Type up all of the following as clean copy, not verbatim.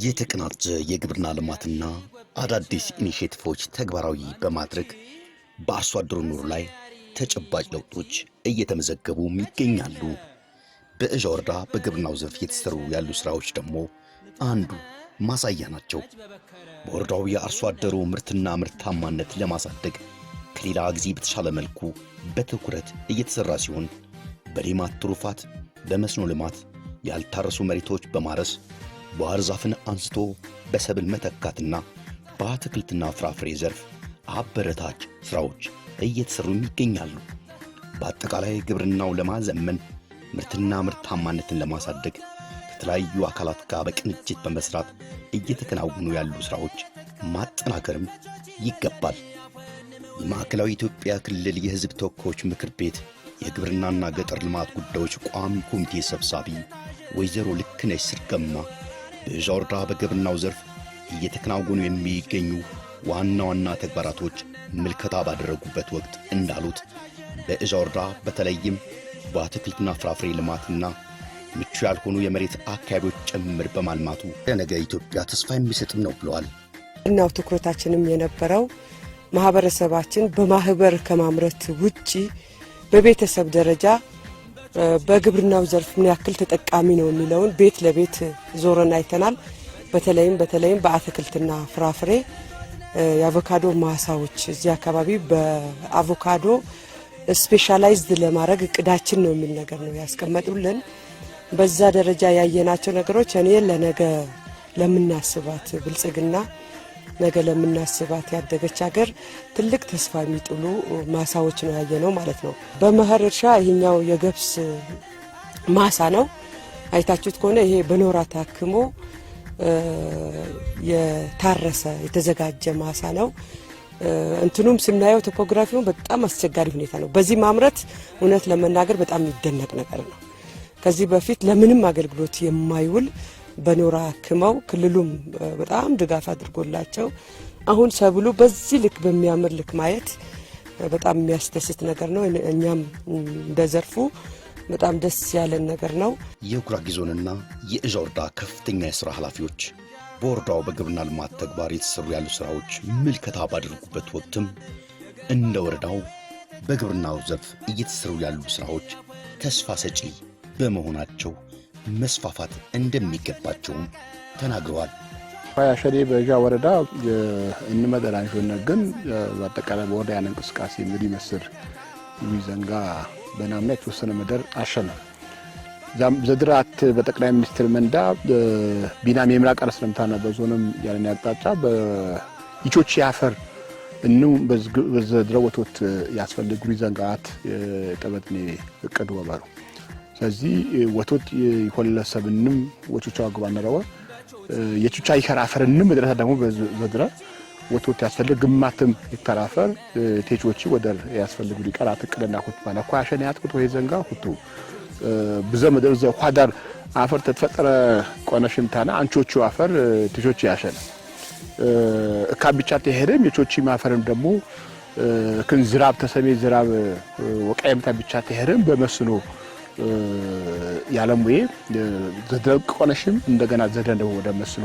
የተቀናጀ የግብርና ልማትና አዳዲስ ኢኒሼቲቮች ተግባራዊ በማድረግ በአርሶ አደሩ ኑሮ ላይ ተጨባጭ ለውጦች እየተመዘገቡ ይገኛሉ። በእዣ ወረዳ በግብርናው ዘርፍ እየተሰሩ ያሉ ስራዎች ደግሞ አንዱ ማሳያ ናቸው። በወረዳው የአርሶ አደሩ ምርትና ምርታማነት ለማሳደግ ከሌላ ጊዜ በተሻለ መልኩ በትኩረት እየተሰራ ሲሆን በሌማት ትሩፋት፣ በመስኖ ልማት፣ ያልታረሱ መሬቶች በማረስ ባህር ዛፍን አንስቶ በሰብል መተካትና በአትክልትና ፍራፍሬ ዘርፍ አበረታች ስራዎች እየተሰሩ ይገኛሉ። በአጠቃላይ ግብርናው ለማዘመን ምርትና ምርታማነትን ለማሳደግ ከተለያዩ አካላት ጋር በቅንጅት በመስራት እየተከናወኑ ያሉ ስራዎች ማጠናከርም ይገባል። የማዕከላዊ ኢትዮጵያ ክልል የሕዝብ ተወካዮች ምክር ቤት የግብርናና ገጠር ልማት ጉዳዮች ቋሚ ኮሚቴ ሰብሳቢ ወይዘሮ ልክነሽ ስርገማ በእዣ ወረዳ በግብርናው ዘርፍ እየተከናወኑ የሚገኙ ዋና ዋና ተግባራቶች ምልከታ ባደረጉበት ወቅት እንዳሉት በእዣ ወረዳ በተለይም በአትክልትና ፍራፍሬ ልማትና ምቹ ያልሆኑ የመሬት አካባቢዎች ጭምር በማልማቱ ለነገ ኢትዮጵያ ተስፋ የሚሰጥም ነው ብለዋል። እናው ትኩረታችንም የነበረው ማህበረሰባችን በማህበር ከማምረት ውጪ በቤተሰብ ደረጃ በግብርናው ዘርፍ ምን ያክል ተጠቃሚ ነው የሚለውን ቤት ለቤት ዞረን አይተናል። በተለይም በአትክልትና ፍራፍሬ የአቮካዶ ማሳዎች እዚህ አካባቢ በአቮካዶ ስፔሻላይዝድ ለማድረግ እቅዳችን ነው የሚል ነገር ነው ያስቀመጡልን። በዛ ደረጃ ያየናቸው ነገሮች እኔ ለነገ ለምናስባት ብልጽግና ነገ ለምናስባት ያደገች ሀገር ትልቅ ተስፋ የሚጥሉ ማሳዎች ነው ያየነው ማለት ነው። በመኸር እርሻ ይሄኛው የገብስ ማሳ ነው። አይታችሁት ከሆነ ይሄ በኖራ ታክሞ የታረሰ የተዘጋጀ ማሳ ነው። እንትኑም ስናየው ቶፖግራፊው በጣም አስቸጋሪ ሁኔታ ነው። በዚህ ማምረት እውነት ለመናገር በጣም የሚደነቅ ነገር ነው። ከዚህ በፊት ለምንም አገልግሎት የማይውል በኖራ አክመው ክልሉም በጣም ድጋፍ አድርጎላቸው አሁን ሰብሉ በዚህ ልክ በሚያምር ልክ ማየት በጣም የሚያስደስት ነገር ነው። እኛም እንደዘርፉ በጣም ደስ ያለን ነገር ነው። የጉራጌ ዞንና የእዣ ወረዳ ከፍተኛ የሥራ ኃላፊዎች በወረዳው በግብርና ልማት ተግባር የተሰሩ ያሉ ስራዎች ምልከታ ባደረጉበት ወቅትም እንደ ወረዳው በግብርናው ዘርፍ እየተሰሩ ያሉ ስራዎች ተስፋ ሰጪ በመሆናቸው መስፋፋት እንደሚገባቸውም ተናግረዋል። ያሸዴ በእዣ ወረዳ እንመደራንጆነ ግን በአጠቃላይ በወረዳ ያን እንቅስቃሴ እንግዲህ መስር ይዘንጋ በናምና የተወሰነ መደር አሸነ ዘድራት በጠቅላይ ሚኒስትር መንዳ ቢናም የምራቅ አረስለምታና በዞንም ያለን ያጣጫ በኢቾች ያፈር እኑ በዘድረወቶት ያስፈልጉ ይዘንጋት ጠበጥኔ እቅድ ወባሩ ስለዚህ ወቶት ይኮለሰብንም ወቾቻው አግባነረው የቹቻ ይከራፈርንም መድረታ ደግሞ በዘድራ ወቶት ያስፈልግ ግማትም ይተራፈር ቴቾች ወደር ያስፈልጉ ሊቀራት እቅድና ኩት ባላ ኳሸን ያጥቁት ወይ ዘንጋ ኩቱ በዘመደር ዘኳዳር አፈር ተፈጠረ ቆነሽምታና አንቾቹ አፈር ቴቾች ያሸነ ካቢቻት ይሄደም የቾቺ ማፈርም ደግሞ ክን ዝራብ ተሰሜ ዝራብ ወቀየምታ ቢቻት ይሄደም በመስኖ ያለሙዬ ዘደቅ ቆነሽም እንደገና ዘደንደው ወደ መስኖ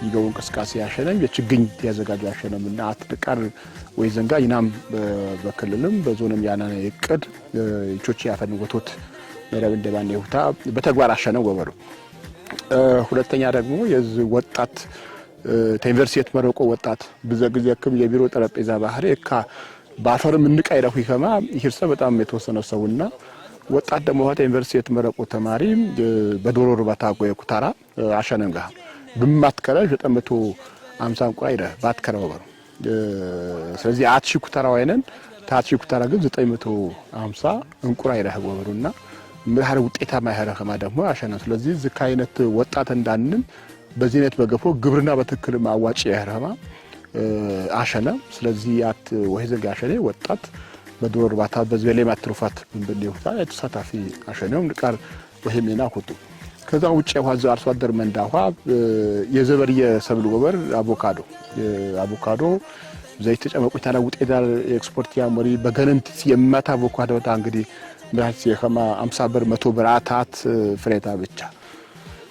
ይገው እንቅስቃሴ ያሸነም የችግኝ ያዘጋጁ ያሸነምና አትቀር ወይ ዘንጋ ይናም በክልልም በዞንም ያና እቅድ ቾቺ ያፈን ወቶት መረብ እንደባን ይሁታ በተግባር አሸነው ወበሩ። ሁለተኛ ደግሞ የዝ ወጣት ዩኒቨርሲቲ መረቆ ወጣት በዘግዘክም የቢሮ ጠረጴዛ ባህር እካ ባፈርም እንቀይረው ይከማ ይርሰ በጣም የተወሰነ ሰውና ወጣት ደግሞ ዩኒቨርሲቲ መረቆ ተማሪ በዶሮ እርባታ ጎየ ኩታራ አሸነንጋ በማትከረ 950 እንቁራይረ ባትከረ ወበሩ። ስለዚህ አትሺ ኩታራ ወይነን ታትሺ ኩታራ ግን 950 እንቁራይረ ወበሩና ምራር ውጤታማ ያረከማ ደግሞ አሸነ። ስለዚህ ዝካ አይነት ወጣት እንዳንን በዚህነት በገፎ ግብርና በትክክል ማዋጭ ያረማ አሸነ። ስለዚህ ያት ወይዘጋ አሸነ ወጣት በዶሮ እርባታ በዝበሌ ማትሩፋት እንደሊውታ የተሳታፊ አሸነው ንቃር ወህሜና ኩቱ ከዛ ውጪ ያዋዘ አርሶ አደር መንዳዋ የዘበር የሰብል ወበር አቮካዶ ዘይት ተጨመቁ ታላውጥ የዳር ኤክስፖርት ያመሪ በገነንት የማታ አቮካዶ ታ እንግዲህ ምራች የከማ 50 ብር 100 ብር አታት ፍሬታ ብቻ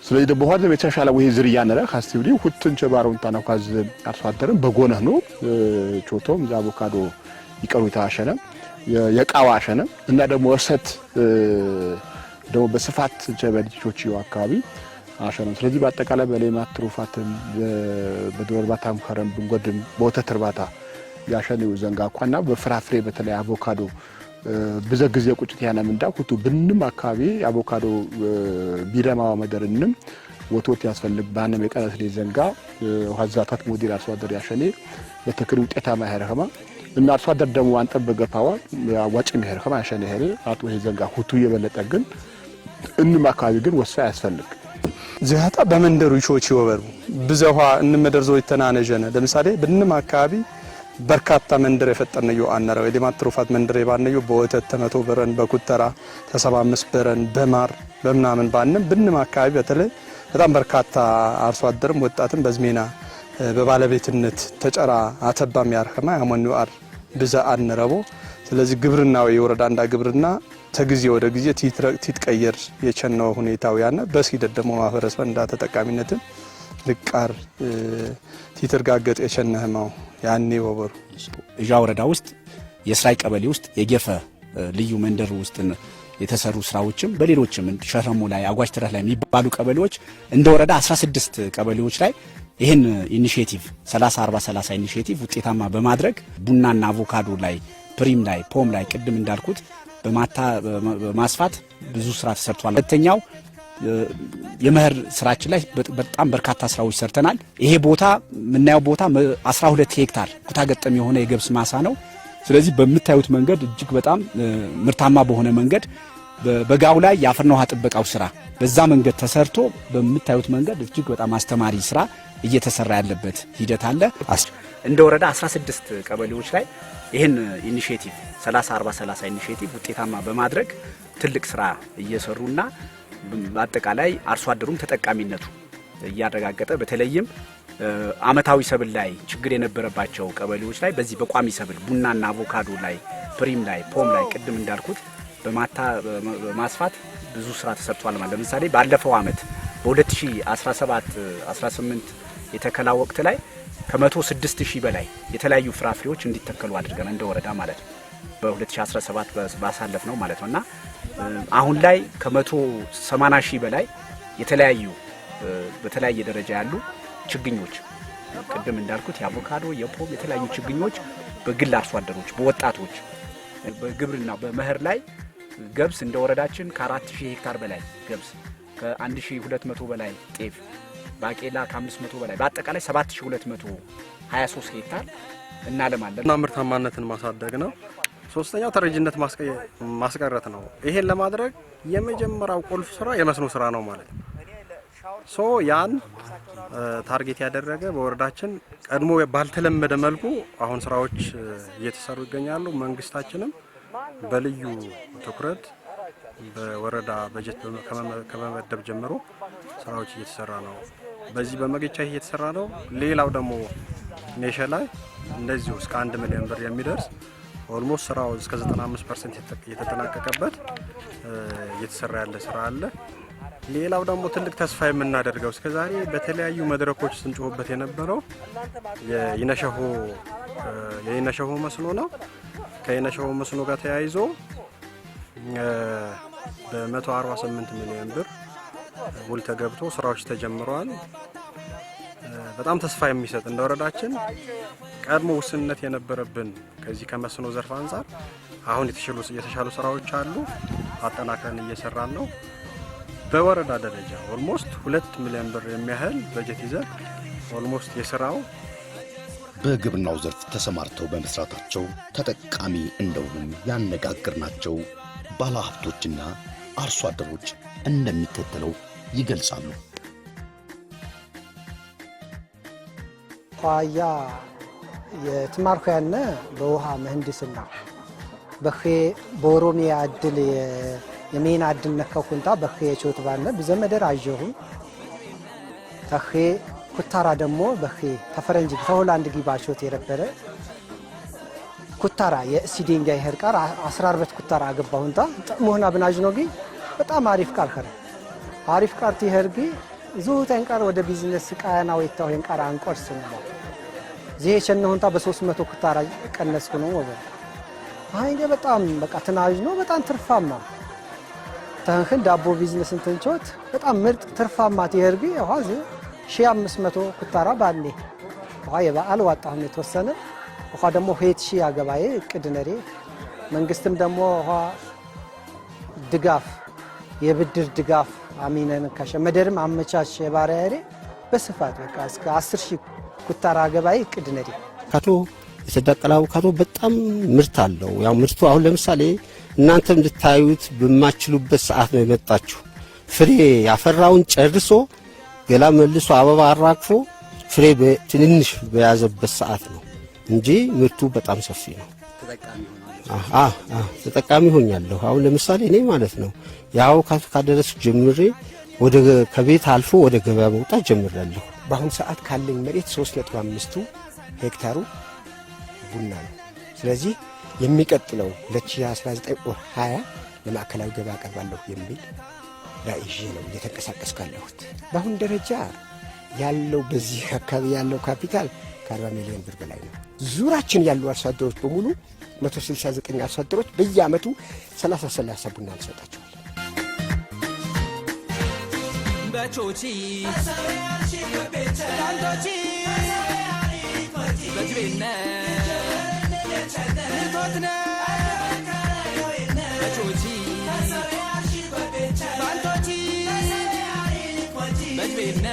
ስለዚህ ደግሞ ሆደ የተሻለ ወይ ዝርያ ነረ ካስቲብሊ ሁትን ቸባሩን ታናካዝ አርሶ አደረም በጎነህ ነው ቾቶም አቮካዶ ይቀሩታ አሸነ የቃዋ አሸነ እና ደግሞ ወሰት ደግሞ በስፋት ጀበልቾች አካባቢ አሸነ ስለዚህ በአጠቃላይ በሌማት ትሩፋትም በዶሮ እርባታም ከረም ብንጎድም በወተት እርባታ ያሸነው ዘንጋኳና በፍራፍሬ በተለይ አቮካዶ በዘግዜ ቁጭት ያነም እንዳኩቱ ብንም አካባቢ አቮካዶ ቢረማው መደርንም ወቶት ያስፈልግ ባንም የቀረስ ዘንጋ ሀዛታት ሞዴል አርሶ አደር ያሸኔ በተክል ውጤታማ ያረከማ እና አርሶ አደር ደግሞ አንጠበገፋዋ አዋጭ የሚያረከማ ያሸኔ ሄረ አጥቶ ዘንጋ ሁቱ የበለጠ ግን እንም አካባቢ ግን ወሳ ያስፈልግ ዚያታ በመንደሩ ይቾች ይወበሩ ብዙዋ እንመደርዞ ይተናነጀነ ለምሳሌ ብንም አካባቢ በርካታ መንደር የፈጠነዩ አነረው የሌማት ትሩፋት መንደር የባነዩ በወተት ተመቶ በረን በኩተራ ተሰባምስ በረን በማር በመናምን ባንም ብንም አካባቢ በተለይ በጣም በርካታ አርሶ አደርም ወጣትም በዝሜና በባለቤትነት ተጨራ አተባም ያርከማ ያመኑ አር ብዛ አነረቦ ስለዚህ ግብርናው የወረዳ አንዳ ግብርና ተግዚያ ወደ ጊዜ ትትቀየር የቸነው ሁኔታው ያነ በሲደት ደግሞ ማህበረሰብ እንዳ ተጠቃሚነትን ልቃር ትትርጋገጥ የቸነህማው ያኔ ወበሩ እጃ ወረዳ ውስጥ የስራይ ቀበሌ ውስጥ የገፈ ልዩ መንደር ውስጥ የተሰሩ ስራዎችም በሌሎችም ሸረሙ ላይ አጓጅ ተረህ ላይ የሚባሉ ቀበሌዎች እንደ ወረዳ 16 ቀበሌዎች ላይ ይሄን ኢኒሺዬቲቭ 30 40 30 ኢኒሺዬቲቭ ውጤታማ በማድረግ ቡናና አቮካዶ ላይ ፕሪም ላይ ፖም ላይ ቅድም እንዳልኩት በማስፋት ብዙ ስራ ተሰርቷል። ሁለተኛው የመኸር ስራችን ላይ በጣም በርካታ ስራዎች ሰርተናል። ይሄ ቦታ ምናየው ቦታ 12 ሄክታር ኩታ ገጠም የሆነ የገብስ ማሳ ነው። ስለዚህ በምታዩት መንገድ እጅግ በጣም ምርታማ በሆነ መንገድ በጋው ላይ የአፈርና ውሃ ጥበቃው ስራ በዛ መንገድ ተሰርቶ በምታዩት መንገድ እጅግ በጣም አስተማሪ ስራ እየተሰራ ያለበት ሂደት አለ። እንደ ወረዳ 16 ቀበሌዎች ላይ ይሄን ኢኒሺዬቲቭ 30 40 30 ኢኒሺዬቲቭ ውጤታማ በማድረግ ትልቅ ስራ እየሰሩና በአጠቃላይ አርሶ አደሩም ተጠቃሚነቱ እያረጋገጠ በተለይም አመታዊ ሰብል ላይ ችግር የነበረባቸው ቀበሌዎች ላይ በዚህ በቋሚ ሰብል ቡናና አቮካዶ ላይ ፕሪም ላይ ፖም ላይ ቅድም እንዳልኩት በማስፋት ብዙ ስራ ተሰርቷል ማለት ለምሳሌ ባለፈው አመት በ2017 18 የተከላ ወቅት ላይ ከ106,000 በላይ የተለያዩ ፍራፍሬዎች እንዲተከሉ አድርገን እንደ ወረዳ ማለት ነው በ2017 ባሳለፍ ነው ማለት ነውና አሁን ላይ ከ180,000 በላይ የተለያዩ በተለያየ ደረጃ ያሉ ችግኞች ቅድም እንዳልኩት የአቮካዶ የፖም የተለያዩ ችግኞች በግል አርሶ አደሮች በወጣቶች በግብርና በመኸር ላይ ገብስ እንደ ወረዳችን ከ4000 ሄክታር በላይ ገብስ ከ1200 በላይ ጤፍ ባቄላ ከ500 በላይ በአጠቃላይ 7223 ሄክታር እናለማለን እና ምርታማነትን ማሳደግ ነው። ሶስተኛው ተረጂነት ማስቀረት ነው። ይሄን ለማድረግ የመጀመሪያው ቁልፍ ስራ የመስኖ ስራ ነው ማለት ነው። ያን ታርጌት ያደረገ በወረዳችን ቀድሞ ባልተለመደ መልኩ አሁን ስራዎች እየተሰሩ ይገኛሉ። መንግስታችንም በልዩ ትኩረት በወረዳ በጀት ከመመደብ ጀምሮ ስራዎች እየተሰራ ነው። በዚህ በመገቻ እየተሰራ ነው። ሌላው ደግሞ ኔሸ ላይ እንደዚሁ እስከ 1 ሚሊዮን ብር የሚደርስ ኦልሞስት ስራው እስከ 95% የተጠናቀቀበት እየተሰራ ያለ ስራ አለ። ሌላው ደግሞ ትልቅ ተስፋ የምናደርገው እስከዛሬ በተለያዩ መድረኮች ስንጮህበት የነበረው የይነሸሆ መስኖ ነው። ከይነሸሆ መስኖ ጋር ተያይዞ በ148 ሚሊዮን ብር ውል ተገብቶ ስራዎች ተጀምረዋል። በጣም ተስፋ የሚሰጥ እንደ ወረዳችን ቀድሞ ውስንነት የነበረብን ከዚህ ከመስኖ ዘርፍ አንፃር አሁን የተሻሉ ስራዎች አሉ። አጠናክረን እየሰራን ነው። በወረዳ ደረጃ ኦልሞስት 2 ሚሊዮን ብር የሚያህል በጀት ይዘን ኦልሞስት የስራው በግብርናው ዘርፍ ተሰማርተው በመስራታቸው ተጠቃሚ እንደሆኑ ያነጋገርናቸው ባለሀብቶችና አርሶ አደሮች እንደሚከተለው ይገልጻሉ። ኳያ የትማርኩ ያነ በውሃ ምህንድስና በኦሮሚያ እድል የሜና እድል ነካኩንታ በኸ የቾት ባለ በዘመደር አጀሁ ተኸ ኩታራ ደግሞ በኸ ተፈረንጅ ተሆላንድ ጊባቾት የነበረ ኩታራ የሲዲንጋ ይሄርቃር 14 ኩታራ አገባሁንታ ጥሞህና ብናጅኖጊ በጣም አሪፍ ቃር ከረ አሪፍ ቃርቲ ይሄርጊ ዙት እንቀር ወደ ቢዝነስ ቃና ወይታው እንቀር አንቆርስ ነው ዚህ ሸነሁንታ በ300 ኩታራ ቀነስኩ ነው ወበ አይኔ በጣም በቃ ተናጅ ነው በጣም ትርፋማ ታንከን ዳቦ ቢዝነስ እንተንቾት በጣም ምርጥ ትርፋማ ትየርቢ አዋዝ 1500 ኩታራ ባኔ አይ በዓል ዋጣሁን የተወሰነ ወኻ ደሞ ሄት ሺ ያገባዬ ቅድነሬ መንግስትም ደሞ ድጋፍ የብድር ድጋፍ አሚነን ከሸመደርም አመቻች የባሪያሬ በስፋት በቃ እስከ 10000 ኩታራ አገባዬ ቅድነሬ ካቶ የተዳቀላው ካቶ በጣም ምርት አለው ያው ምርቱ አሁን ለምሳሌ እናንተም እንድታዩት በማችሉበት ሰዓት ነው የመጣችሁ ፍሬ ያፈራውን ጨርሶ ገላ መልሶ አበባ አራግፎ ፍሬ በትንንሽ በያዘበት ሰዓት ነው እንጂ ምርቱ በጣም ሰፊ ነው ተጠቃሚ ሆኛለሁ አሁን ለምሳሌ እኔ ማለት ነው ያው ካቶ ካደረስ ጀምሬ ወደ ከቤት አልፎ ወደ ገበያ መውጣት ጀምራለሁ በአሁን ሰዓት ካለኝ መሬት 3.5 ሄክታሩ ቡና ነው ስለዚህ የሚቀጥለው 2019 ወር 20 ለማዕከላዊ ገበያ አቀርባለሁ የሚል ራዕይ ነው እየተንቀሳቀስኩ ያለሁት በአሁን ደረጃ ያለው በዚህ አካባቢ ያለው ካፒታል ከ40 ሚሊዮን ብር በላይ ነው ዙራችን ያሉ አርሶ አደሮች በሙሉ 169 አርሶ አደሮች በየአመቱ 30 ቡና እንሰጣቸዋለን በቾቺ አሰሪያሺ በቤተ ታንቶቺ በጅቤነ ንቶትነ በቾቺ አሰሪያሺ በቤተ ታንቶቺ በጅቤነ